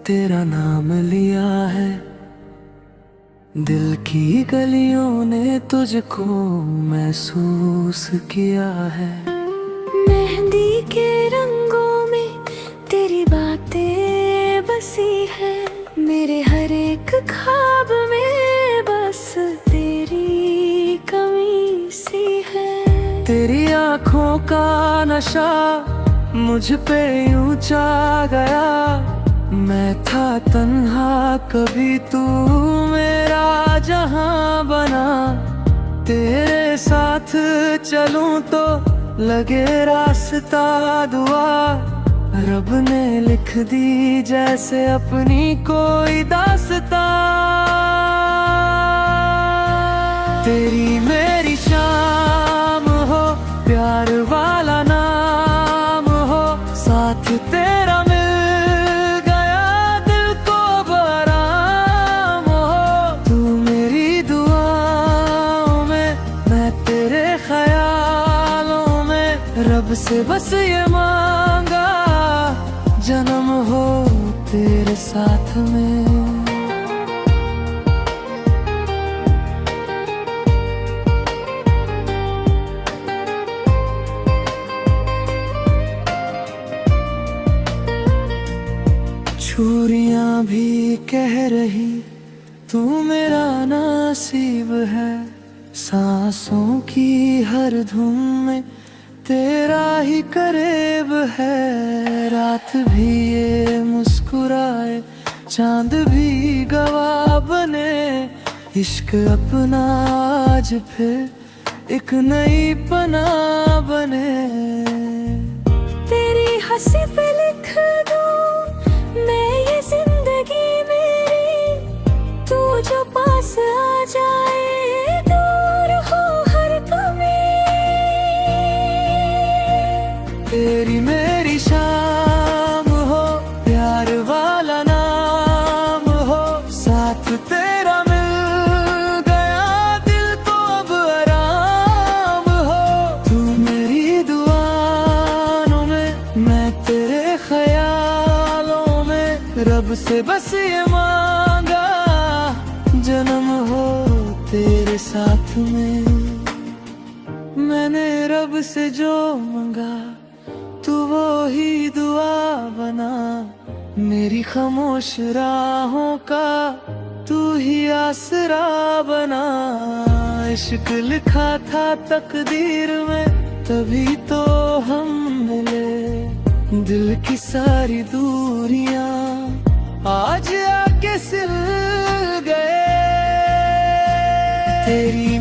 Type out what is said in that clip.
तेरा नाम लिया है, दिल की गलियों ने तुझको महसूस किया है। मेहंदी के रंगों में तेरी बातें बसी है, मेरे हर एक ख्वाब में बस तेरी कमी सी है। तेरी आँखों का नशा मुझ पे यूं छा गया, मैं था तन्हा कभी तू मेरा जहां बना। तेरे साथ चलूं तो लगे रास्ता दुआ, रब ने लिख दी जैसे अपनी कोई दास्तां। तेरी मेरी शाम हो, प्यार वाला नाम हो, साथ तेरा मिल गया दिल को बराम हो। तू मेरी दुआओं में, मैं तेरे ख्यालों में, रब से बस ये मांगा जन्म हो तेरे साथ में। छुरियां भी कह रही तू मेरा नसीब है, सांसों की हर धुन में तेरा ही करीब है। रात भी ये मुस्कुराए, चांद भी गवाह बने, इश्क अपना आज फिर एक नई पनाह बने। तेरी हंसी पे लिख दूं मैं ये जिंदगी मेरी, तू जो पास आ जाए दूर हो हर कमी। तेरी मेरी शाम हो, प्यार वाला नाम हो, साथ तेरा मिल गया दिल को अब आराम हो। तू मेरी दुआओं में, मैं तेरे ख्यालों में, रब से बस ये मांगा जन्म हो तेरे साथ में। मैंने रब से जो मांगा तू वो ही दुआ बना, मेरी खामोश राहों का तू ही आसरा बना। इश्क लिखा था तकदीर में तभी तो हम मिले, दिल की सारी दूरियां आज आके सिल गए। तेरी